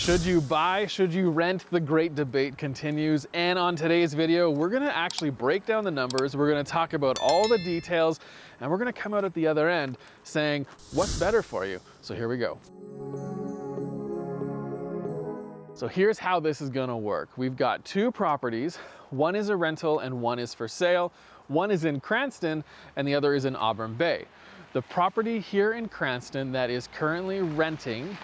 Should you buy, should you rent? The great debate continues. And on today's video, we're gonna actually break down the numbers. We're gonna talk about all the details, and we're gonna come out at the other end saying, what's better for you? So here we go. So here's how this is gonna work. We've got two properties. One is a rental and one is for sale. One is in Cranston and the other is in Auburn Bay. The property here in Cranston that is currently renting,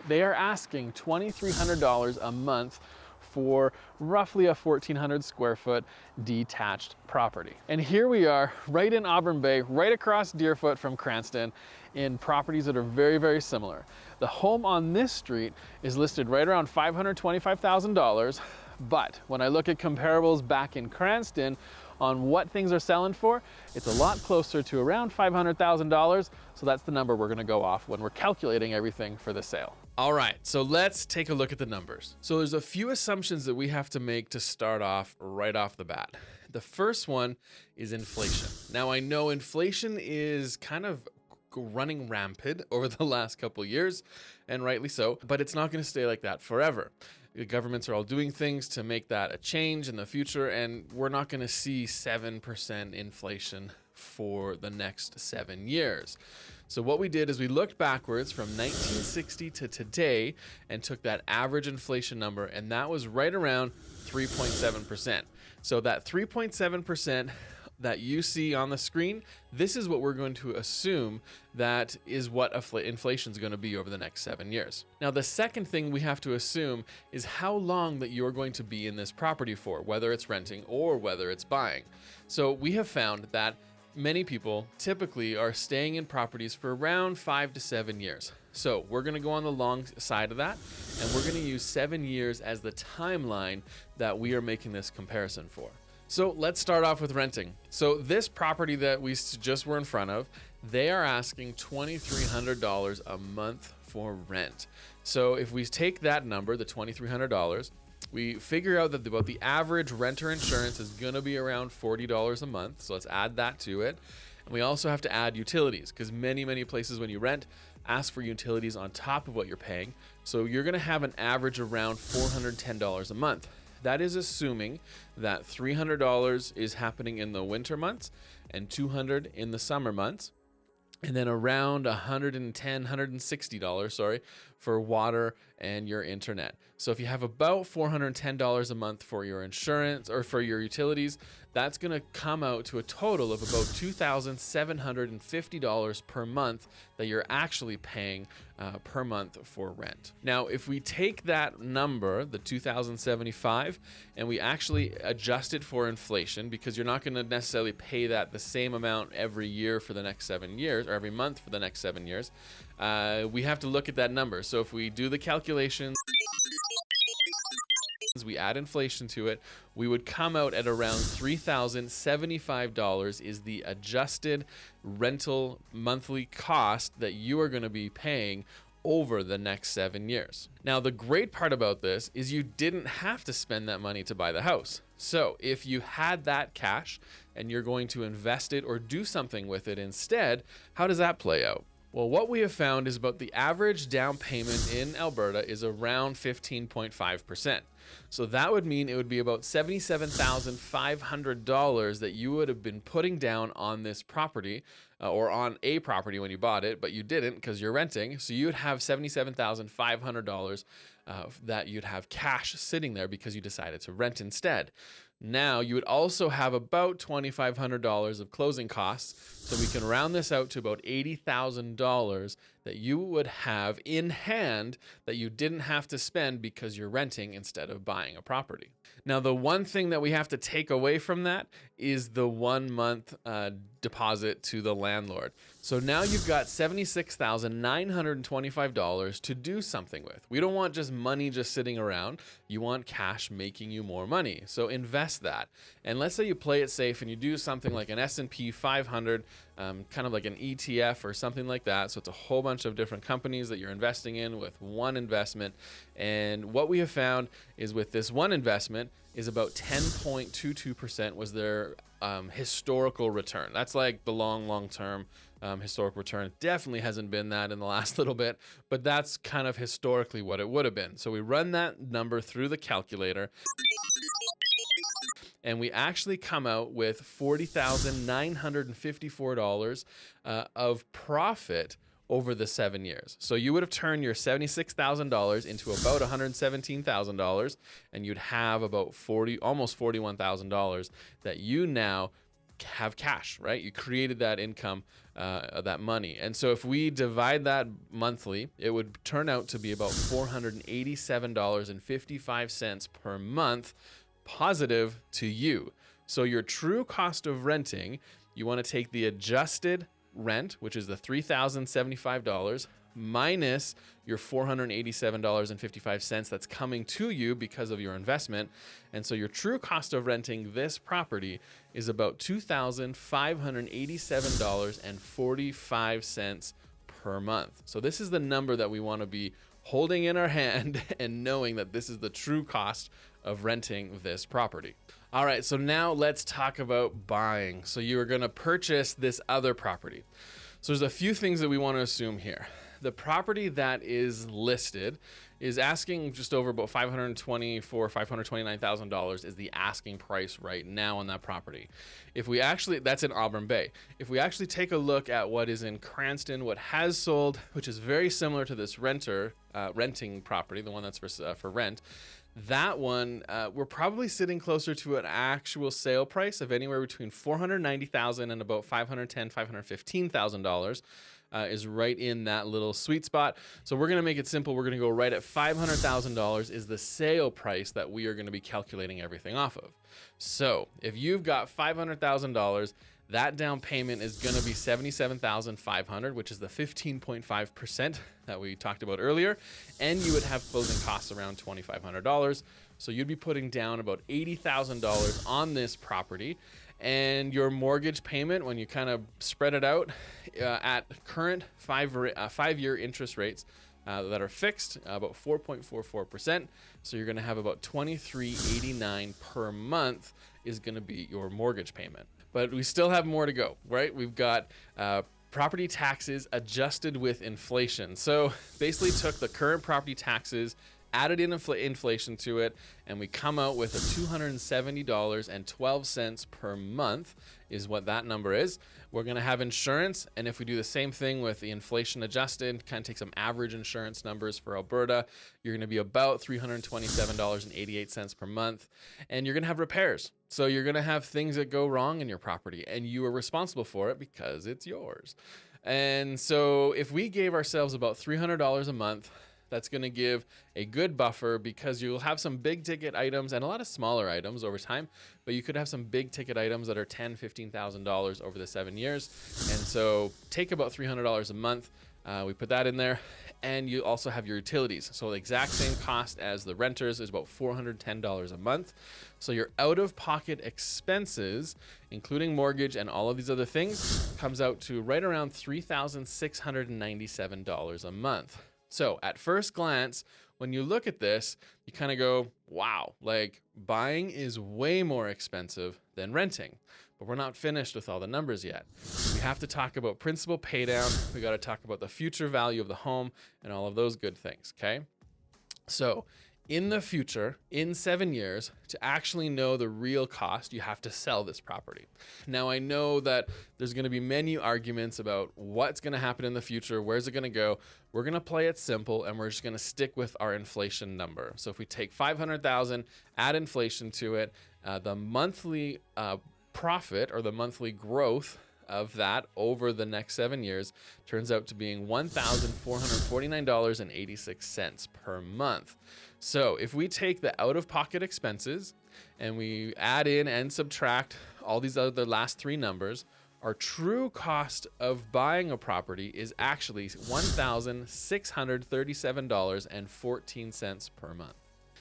they are asking $2,300 a month for roughly a 1,400 square foot detached property. And here we are right in Auburn Bay, right across Deerfoot from Cranston, in properties that are very, very similar. The home on this street is listed right around $525,000, but when I look at comparables back in Cranston on what things are selling for, it's a lot closer to around $500,000. So that's the number we're gonna go off when we're calculating everything for the sale. All right, so let's take a look at the numbers. So there's a few assumptions that we have to make to start off right off the bat. The first one is inflation. Now I know inflation is kind of running rampant over the last couple of years, and rightly so, but it's not gonna stay like that forever. The governments are all doing things to make that a change in the future, and we're not going to see 7% inflation for the next 7 years. So what we did is we looked backwards from 1960 to today and took that average inflation number, and that was right around 3.7%. So that 3.7% that you see on the screen, this is what we're going to assume that is what inflation is going to be over the next 7 years. Now, the second thing we have to assume is how long that you're going to be in this property for, whether it's renting or whether it's buying. So we have found that many people typically are staying in properties for around 5 to 7 years. So we're going to go on the long side of that, and we're going to use 7 years as the timeline that we are making this comparison for. So let's start off with renting. So this property that we just were in front of, they are asking $2,300 a month for rent. So if we take that number, the $2,300, we figure out that about the average renter insurance is gonna be around $40 a month. So let's add that to it. And we also have to add utilities, because many places when you rent ask for utilities on top of what you're paying. So you're gonna have an average around $410 a month. That is assuming that $300 is happening in the winter months and $200 in the summer months, and then around $160 for water and your internet. So if you have about $410 a month for your insurance or for your utilities, that's going to come out to a total of about $2,750 per month that you're actually paying per month for rent. Now, if we take that number, the $2,075, and we actually adjust it for inflation, because you're not going to necessarily pay that the same amount every year for the next 7 years, or every month for the next 7 years, we have to look at that number. So if we do the calculations, we add inflation to it, we would come out at around $3,075 is the adjusted rental monthly cost that you are going to be paying over the next 7 years. Now, the great part about this is you didn't have to spend that money to buy the house. So if you had that cash and you're going to invest it or do something with it instead, how does that play out? Well, what we have found is about the average down payment in Alberta is around 15.5%. So that would mean it would be about $77,500 that you would have been putting down on this property or on a property when you bought it, but you didn't because you're renting. So you would have $77,500 that you'd have cash sitting there because you decided to rent instead. Now, you would also have about $2,500 of closing costs, so we can round this out to about $80,000 that you would have in hand that you didn't have to spend because you're renting instead of buying a property. Now, the one thing that we have to take away from that is the 1 month deposit to the landlord. So now you've got $76,925 to do something with. We don't want just money just sitting around. You want cash making you more money. So invest that. And let's say you play it safe and you do something like an S&P 500, kind of like an ETF or something like that. So it's a whole bunch of different companies that you're investing in with one investment. And what we have found is with this one investment is about 10.22% was their historical return. That's like the long term historic return. Definitely hasn't been that in the last little bit, but that's kind of historically what it would have been. So we run that number through the calculator, and we actually come out with $40,954 of profit over the 7 years. So you would have turned your $76,000 into about $117,000, and you'd have about almost $41,000 that you now have cash, right? You created that income, that money. And so if we divide that monthly, it would turn out to be about $487.55 per month positive to you. So your true cost of renting, you want to take the adjusted rent, which is the $3,075, minus your $487.55 that's coming to you because of your investment. And so your true cost of renting this property is about $2,587.45 per month. So this is the number that we want to be holding in our hand and knowing that this is the true cost of renting this property. All right, so now let's talk about buying. So you are going to purchase this other property. So there's a few things that we want to assume here. The property that is listed is asking just over about $529,000 is the asking price right now on that property. If we actually, that's in Auburn Bay. If we actually take a look at what is in Cranston, what has sold, which is very similar to this renting property, the one that's for rent, that one, we're probably sitting closer to an actual sale price of anywhere between $490,000 and about $510,000, $515,000 is right in that little sweet spot. So we're going to make it simple. We're going to go right at $500,000 is the sale price that we are going to be calculating everything off of. So if you've got $500,000, that down payment is going to be $77,500, which is the 15.5% that we talked about earlier. And you would have closing costs around $2,500. So you'd be putting down about $80,000 on this property. And your mortgage payment, when you kind of spread it out at current five-year interest rates that are fixed, about 4.44%. So you're going to have about $23.89 per month is going to be your mortgage payment. But we still have more to go, right? We've got property taxes adjusted with inflation. So basically took the current property taxes, added in inflation to it, and we come out with a $270.12 per month is what that number is. We're going to have insurance, and if we do the same thing with the inflation adjusted, kind of take some average insurance numbers for Alberta, you're going to be about $327.88 per month, and you're going to have repairs. So you're going to have things that go wrong in your property, and you are responsible for it because it's yours. And so if we gave ourselves about $300 a month, that's going to give a good buffer because you'll have some big ticket items and a lot of smaller items over time, but you could have some big ticket items that are $10,000, $15,000 over the 7 years. And so take about $300 a month. We put that in there, and you also have your utilities. So the exact same cost as the renters is about $410 a month. So your out-of-pocket expenses, including mortgage and all of these other things, comes out to right around $3,697 a month. So at first glance, when you look at this, you kind of go, wow, like buying is way more expensive than renting. But we're not finished with all the numbers yet. We have to talk about principal pay down. We got to talk about the future value of the home and all of those good things, okay? So in the future, in 7 years, to actually know the real cost, you have to sell this property. Now, I know that there's going to be many arguments about what's going to happen in the future, where's it going to go. We're going to play it simple, and we're just going to stick with our inflation number. So if we take $500,000, add inflation to it, the monthly profit or the monthly growth of that over the next 7 years turns out to being $1,449.86 per month. So if we take the out-of-pocket expenses and we add in and subtract all these other last three numbers, our true cost of buying a property is actually $1,637.14 per month.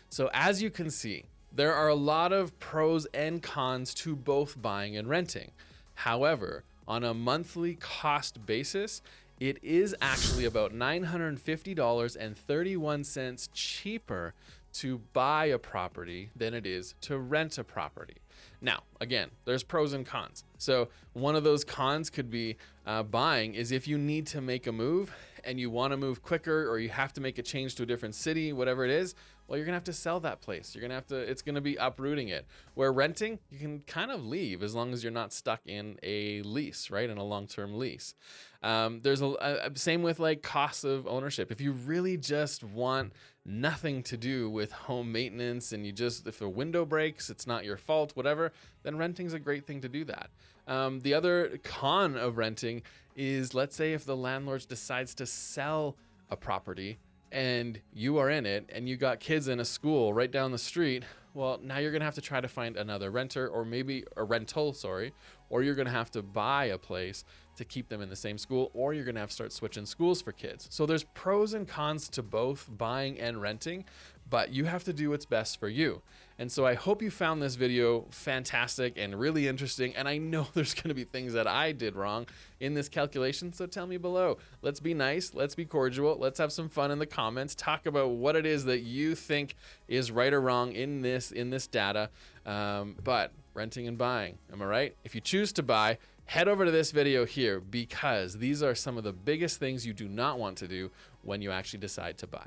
So as you can see, there are a lot of pros and cons to both buying and renting. However, on a monthly cost basis, it is actually about $950.31 cheaper to buy a property than it is to rent a property. Now, again, there's pros and cons. So one of those cons could be buying is if you need to make a move and you want to move quicker, or you have to make a change to a different city, whatever it is, well, you're gonna have to sell that place. You're gonna have to, it's gonna be uprooting it. Where renting, you can kind of leave as long as you're not stuck in a lease, right? In a long-term lease. There's a same with like costs of ownership. If you really just want nothing to do with home maintenance and you just, if a window breaks, it's not your fault, whatever, then renting's a great thing to do that. The other con of renting is, let's say if the landlord decides to sell a property and you are in it and you got kids in a school right down the street, well, now you're gonna have to try to find another renter, or maybe a rental, sorry, or you're gonna have to buy a place to keep them in the same school, or you're gonna have to start switching schools for kids. So there's pros and cons to both buying and renting, but you have to do what's best for you. And so I hope you found this video fantastic and really interesting. And I know there's gonna be things that I did wrong in this calculation, so tell me below. Let's be nice, let's be cordial, let's have some fun in the comments, talk about what it is that you think is right or wrong in this data. But renting and buying, am I right? If you choose to buy, head over to this video here, because these are some of the biggest things you do not want to do when you actually decide to buy.